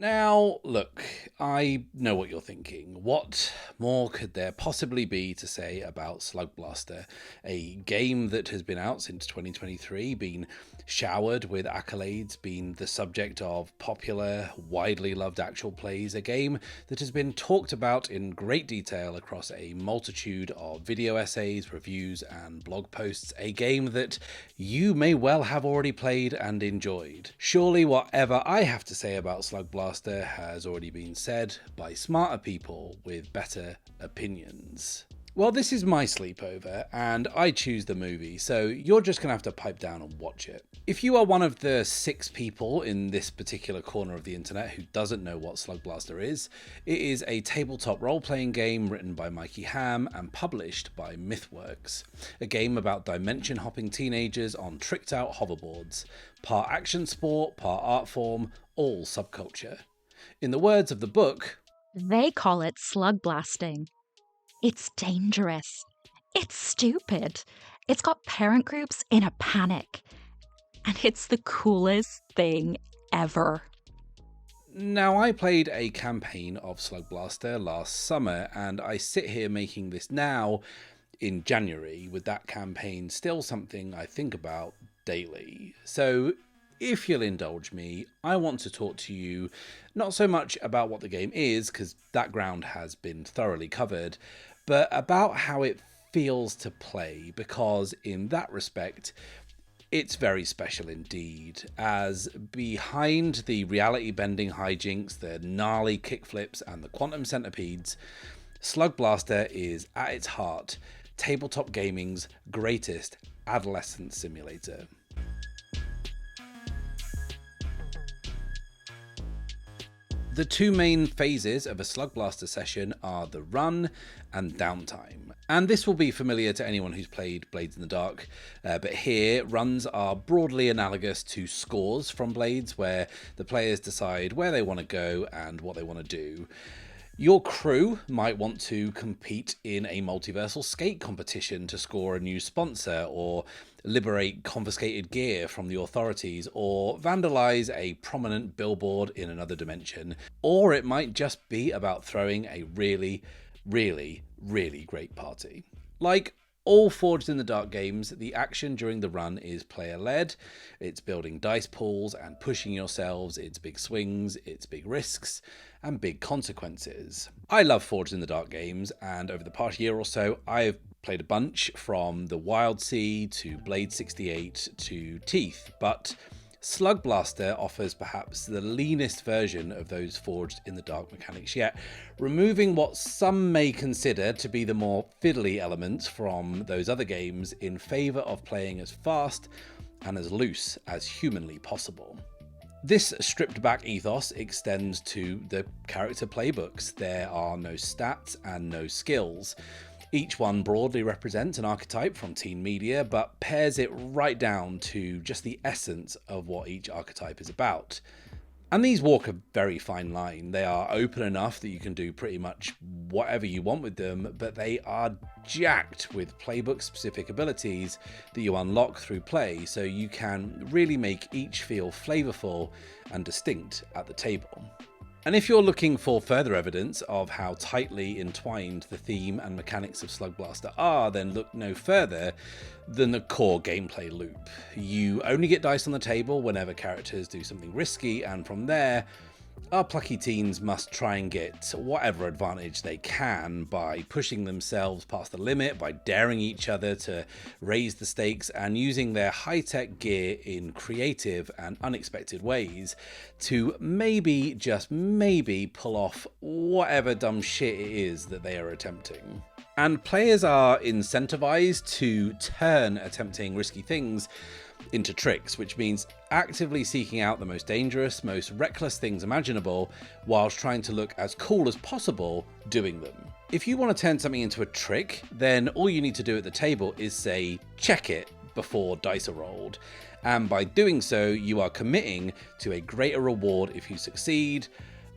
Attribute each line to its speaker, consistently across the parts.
Speaker 1: Now, look, I know what you're thinking. What more could there possibly be to say about Slugblaster, a game that has been out since 2023, been showered with accolades, been the subject of popular, widely loved actual plays, a game that has been talked about in great detail across a multitude of video essays, reviews, and blog posts, a game that you may well have already played and enjoyed. Surely whatever I have to say about Slugblaster has already been said by smarter people with better opinions. Well, this is my sleepover, and I choose the movie, so you're just going to have to pipe down and watch it. If you are one of the 6 people in this particular corner of the internet who doesn't know what Slugblaster is, it is a tabletop role-playing game written by Mikey Hamm and published by MythWorks. A game about dimension-hopping teenagers on tricked-out hoverboards. Part action sport, part art form, all subculture. In the words of the book,
Speaker 2: they call it slug blasting. It's dangerous. It's stupid. It's got parent groups in a panic. And it's the coolest thing ever.
Speaker 1: Now, I played a campaign of Slugblaster last summer, and I sit here making this now in January, with that campaign still something I think about daily. So, if you'll indulge me, I want to talk to you not so much about what the game is, because that ground has been thoroughly covered, but about how it feels to play, because in that respect, it's very special indeed, as behind the reality-bending hijinks, the gnarly kickflips, and the quantum centipedes, Slugblaster is, at its heart, tabletop gaming's greatest adolescent simulator. The 2 main phases of a Slugblaster session are the run and downtime. And this will be familiar to anyone who's played Blades in the Dark, but here runs are broadly analogous to scores from Blades, where the players decide where they want to go and what they want to do. Your crew might want to compete in a multiversal skate competition to score a new sponsor, or liberate confiscated gear from the authorities, or vandalize a prominent billboard in another dimension. Or it might just be about throwing a really, really, really great party. Like all Forged in the Dark games, the action during the run is player-led. It's building dice pools and pushing yourselves, it's big swings, it's big risks, and big consequences. I love Forged in the Dark games, and over the past year or so, I've played a bunch, from the Wild Sea to Blade 68 to Teeth, but Slugblaster offers perhaps the leanest version of those Forged in the Dark mechanics yet, removing what some may consider to be the more fiddly elements from those other games in favour of playing as fast and as loose as humanly possible. This stripped back ethos extends to the character playbooks. There are no stats and no skills. Each one broadly represents an archetype from teen media, but pares it right down to just the essence of what each archetype is about. And these walk a very fine line. They are open enough that you can do pretty much whatever you want with them, but they are jacked with playbook-specific abilities that you unlock through play, so you can really make each feel flavourful and distinct at the table. And if you're looking for further evidence of how tightly entwined the theme and mechanics of Slugblaster are, then look no further than the core gameplay loop. You only get dice on the table whenever characters do something risky, and from there, our plucky teens must try and get whatever advantage they can by pushing themselves past the limit, by daring each other to raise the stakes, and using their high-tech gear in creative and unexpected ways to maybe, just maybe, pull off whatever dumb shit it is that they are attempting. And players are incentivized to turn attempting risky things into tricks, which means actively seeking out the most dangerous, most reckless things imaginable, whilst trying to look as cool as possible doing them. If you want to turn something into a trick, then all you need to do at the table is say, check it, before dice are rolled. And by doing so, you are committing to a greater reward if you succeed,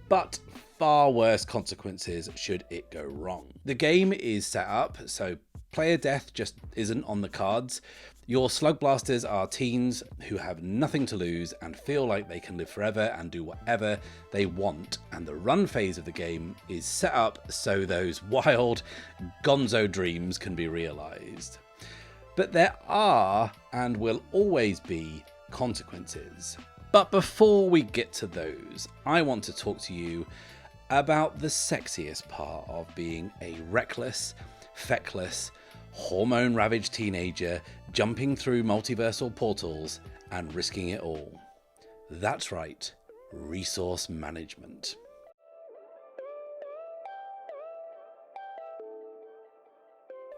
Speaker 1: but far worse consequences should it go wrong. The game is set up so player death just isn't on the cards. Your Slugblasters are teens who have nothing to lose and feel like they can live forever and do whatever they want, and the run phase of the game is set up so those wild gonzo dreams can be realised. But there are, and will always be, consequences. But before we get to those, I want to talk to you about the sexiest part of being a reckless, feckless, hormone-ravaged teenager jumping through multiversal portals and risking it all. That's right, resource management.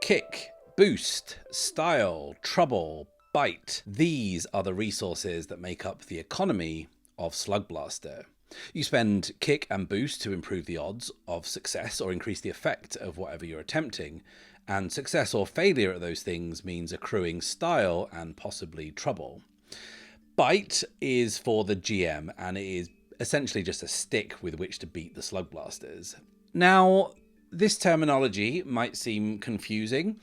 Speaker 1: Kick, boost, style, trouble, bite. These are the resources that make up the economy of Slugblaster. You spend kick and boost to improve the odds of success or increase the effect of whatever you're attempting, and success or failure at those things means accruing style and possibly trouble. Bite is for the GM, and it is essentially just a stick with which to beat the Slugblasters. Now, this terminology might seem confusing,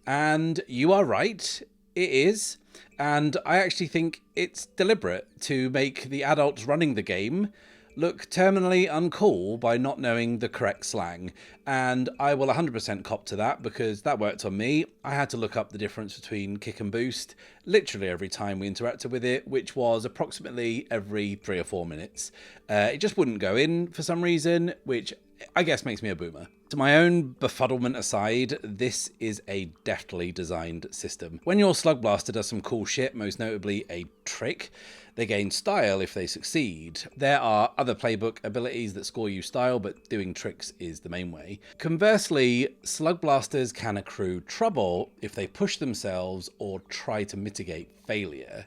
Speaker 1: and you are right, it is, and I actually think it's deliberate to make the adults running the game look terminally uncool by not knowing the correct slang, and I will 100% cop to that because that worked on me. I had to look up the difference between kick and boost literally every time we interacted with it, which was approximately every 3 or 4 minutes. It just wouldn't go in for some reason, which I guess makes me a boomer. To my own befuddlement aside, this is a deftly designed system. When your Slugblaster does some cool shit, most notably a trick, they gain style if they succeed. There are other playbook abilities that score you style, but doing tricks is the main way. Conversely, Slugblasters can accrue trouble if they push themselves or try to mitigate failure.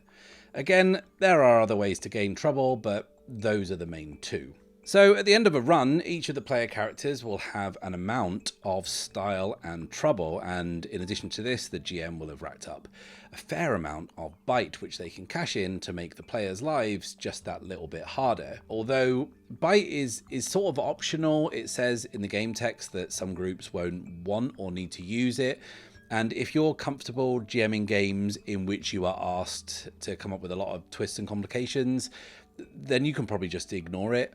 Speaker 1: Again, there are other ways to gain trouble, but those are the main two. So at the end of a run, each of the player characters will have an amount of style and trouble, and in addition to this, the GM will have racked up a fair amount of bite, which they can cash in to make the players' lives just that little bit harder. Although bite is sort of optional, it says in the game text that some groups won't want or need to use it. And if you're comfortable GMing games in which you are asked to come up with a lot of twists and complications, then you can probably just ignore it.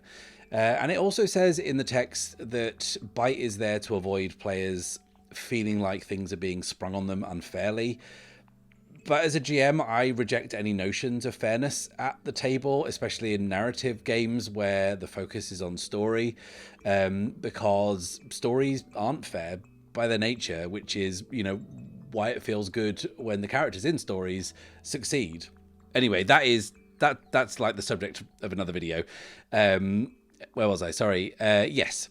Speaker 1: And it also says in the text that bite is there to avoid players feeling like things are being sprung on them unfairly. But as a GM, I reject any notions of fairness at the table, especially in narrative games where the focus is on story, because stories aren't fair by their nature, which is, why it feels good when the characters in stories succeed. Anyway, that's like the subject of another video. Where was I? Sorry. Yes.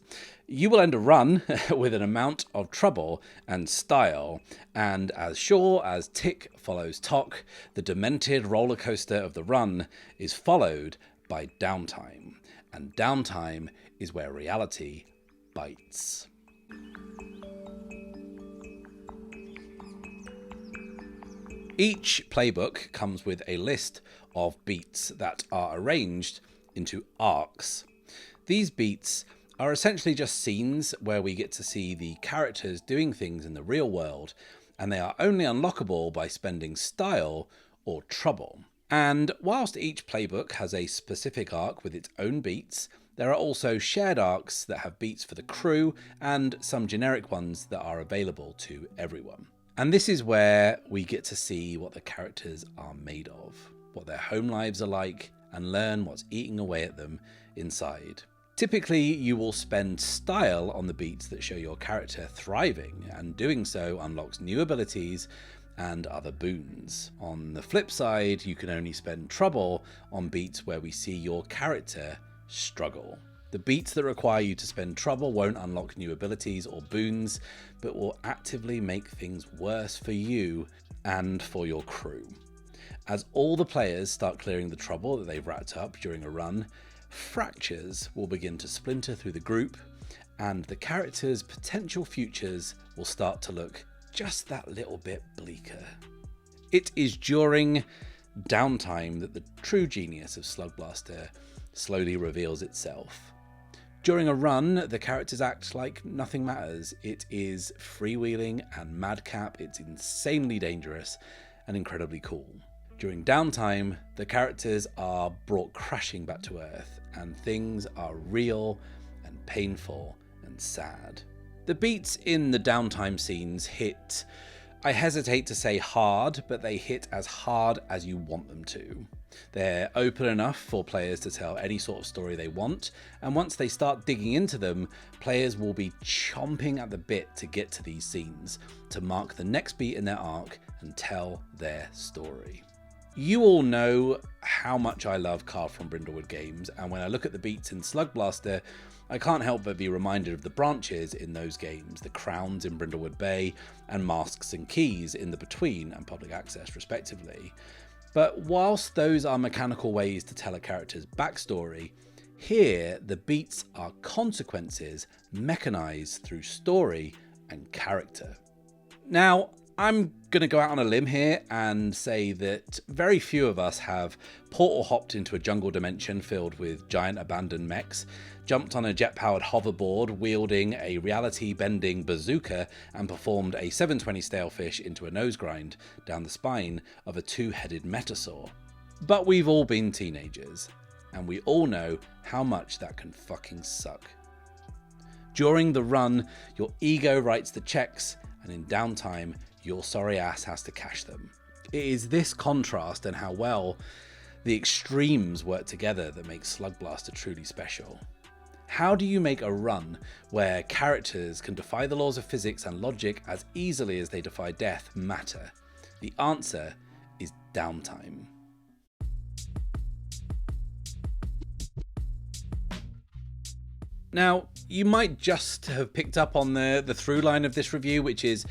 Speaker 1: You will end a run with an amount of trouble and style, and as sure as tick follows tock, the demented roller coaster of the run is followed by downtime, and downtime is where reality bites. Each playbook comes with a list of beats that are arranged into arcs. These beats are essentially just scenes where we get to see the characters doing things in the real world, and they are only unlockable by spending style or trouble. And whilst each playbook has a specific arc with its own beats, there are also shared arcs that have beats for the crew and some generic ones that are available to everyone. And this is where we get to see what the characters are made of, what their home lives are like, and learn what's eating away at them inside. Typically, you will spend style on the beats that show your character thriving, and doing so unlocks new abilities and other boons. On the flip side, you can only spend trouble on beats where we see your character struggle. The beats that require you to spend trouble won't unlock new abilities or boons, but will actively make things worse for you and for your crew. As all the players start clearing the trouble that they've racked up during a run, fractures will begin to splinter through the group, and the characters' potential futures will start to look just that little bit bleaker. It is during downtime that the true genius of Slugblaster slowly reveals itself. During a run, the characters act like nothing matters. It is freewheeling and madcap, it's insanely dangerous, and incredibly cool. During downtime, the characters are brought crashing back to Earth, and things are real and painful and sad. The beats in the downtime scenes hit, I hesitate to say hard, but they hit as hard as you want them to. They're open enough for players to tell any sort of story they want, and once they start digging into them, players will be chomping at the bit to get to these scenes, to mark the next beat in their arc and tell their story. You all know how much I love Carl from Brindlewood games, and when I look at the beats in Slugblaster, I can't help but be reminded of the branches in those games, the crowns in Brindlewood Bay, and masks and keys in the Between and Public Access respectively. But whilst those are mechanical ways to tell a character's backstory, here the beats are consequences mechanised through story and character. Now, I'm going to go out on a limb here and say that very few of us have portal hopped into a jungle dimension filled with giant abandoned mechs, jumped on a jet-powered hoverboard wielding a reality-bending bazooka, and performed a 720 stalefish into a nose grind down the spine of a two-headed metasaur. But we've all been teenagers, and we all know how much that can fucking suck. During the run, your ego writes the checks, and in downtime, your sorry ass has to cash them. It is this contrast and how well the extremes work together that makes Slugblaster truly special. How do you make a run where characters can defy the laws of physics and logic as easily as they defy death matter? The answer is downtime. Now, you might just have picked up on the through line of this review, which is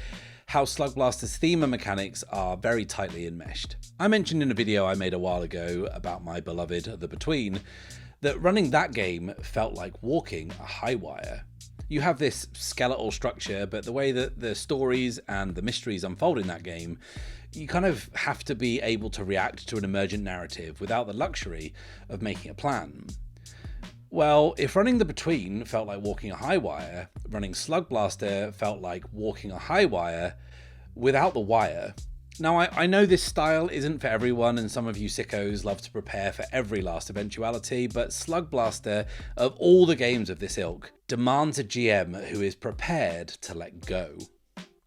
Speaker 1: how Slugblaster's theme and mechanics are very tightly enmeshed. I mentioned in a video I made a while ago about my beloved The Between that running that game felt like walking a high wire. You have this skeletal structure, but the way that the stories and the mysteries unfold in that game, you kind of have to be able to react to an emergent narrative without the luxury of making a plan. Well, if running The Between felt like walking a high wire, running Slugblaster felt like walking a high wire without the wire. Now, I know this style isn't for everyone, and some of you sickos love to prepare for every last eventuality, but Slugblaster, of all the games of this ilk, demands a GM who is prepared to let go.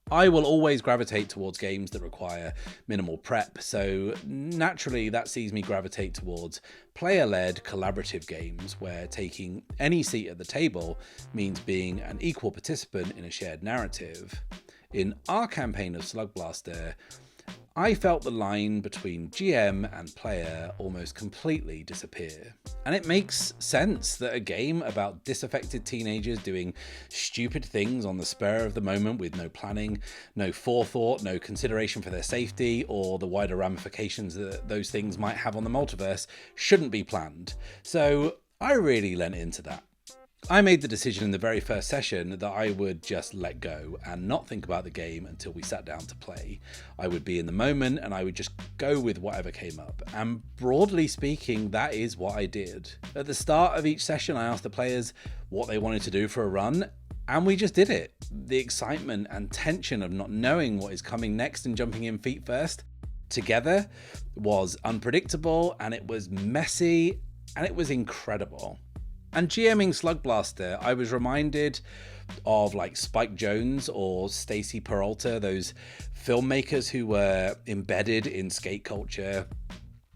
Speaker 1: I will always gravitate towards games that require minimal prep, so naturally that sees me gravitate towards player-led collaborative games where taking any seat at the table means being an equal participant in a shared narrative. In our campaign of Slugblaster, I felt the line between GM and player almost completely disappear. And it makes sense that a game about disaffected teenagers doing stupid things on the spur of the moment with no planning, no forethought, no consideration for their safety, or the wider ramifications that those things might have on the multiverse shouldn't be planned. So I really lent into that. I made the decision in the very first session that I would just let go and not think about the game until we sat down to play. I would be in the moment and I would just go with whatever came up. And broadly speaking, that is what I did. At the start of each session, I asked the players what they wanted to do for a run, and we just did it. The excitement and tension of not knowing what is coming next and jumping in feet first together was unpredictable, and it was messy, and it was incredible. And GMing Slugblaster, I was reminded of like Spike Jonze or Stacy Peralta, those filmmakers who were embedded in skate culture.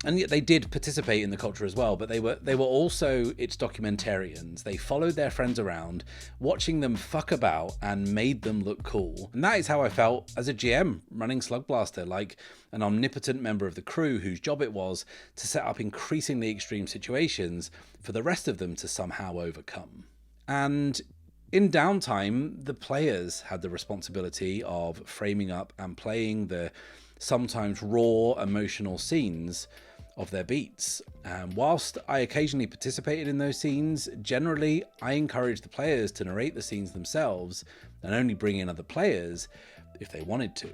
Speaker 1: And yet they did participate in the culture as well, but they were also its documentarians. They followed their friends around, watching them fuck about and made them look cool. And that is how I felt as a GM running Slugblaster, like an omnipotent member of the crew whose job it was to set up increasingly extreme situations for the rest of them to somehow overcome. And in downtime, the players had the responsibility of framing up and playing the sometimes raw emotional scenes of their beats. And whilst I occasionally participated in those scenes, generally I encouraged the players to narrate the scenes themselves and only bring in other players if they wanted to.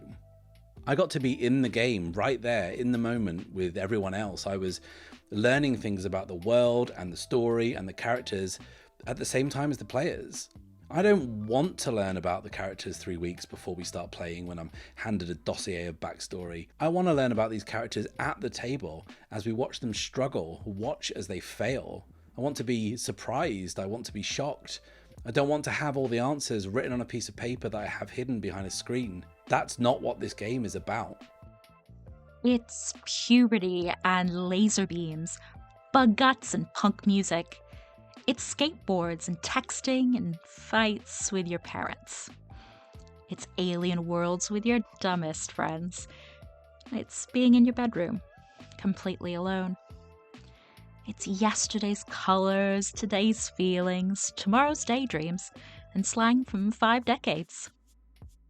Speaker 1: I got to be in the game right there in the moment with everyone else. I was learning things about the world and the story and the characters at the same time as the players. I don't want to learn about the characters 3 weeks before we start playing when I'm handed a dossier of backstory. I want to learn about these characters at the table as we watch them struggle, watch as they fail. I want to be surprised, I want to be shocked. I don't want to have all the answers written on a piece of paper that I have hidden behind a screen. That's not what this game is about.
Speaker 2: It's puberty and laser beams, bug guts and punk music. It's skateboards and texting and fights with your parents. It's alien worlds with your dumbest friends. It's being in your bedroom, completely alone. It's yesterday's colors, today's feelings, tomorrow's daydreams, and slang from 5 decades.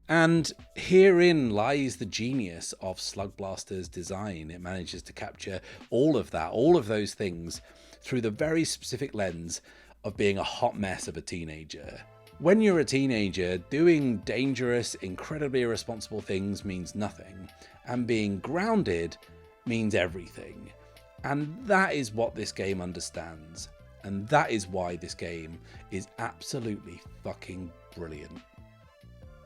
Speaker 1: And herein lies the genius of Slugblaster's design. It manages to capture all of that, all of those things, through the very specific lens of being a hot mess of a teenager. When you're a teenager, doing dangerous, incredibly irresponsible things means nothing, and being grounded means everything. And that is what this game understands, and that is why this game is absolutely fucking brilliant.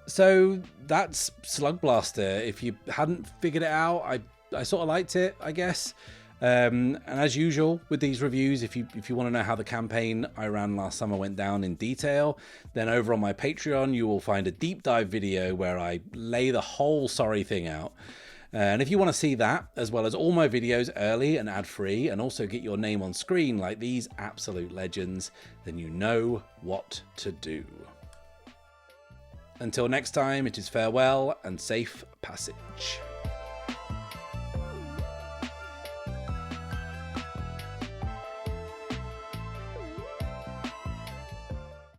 Speaker 1: So that's Slugblaster. If you hadn't figured it out, I sort of liked it, I guess. And as usual with these reviews, if you want to know how the campaign I ran last summer went down in detail, then over on my Patreon you will find a deep dive video where I lay the whole sorry thing out. And if you want to see that, as well as all my videos early and ad-free, and also get your name on screen like these absolute legends, then you know what to do. Until next time, it is farewell and safe passage.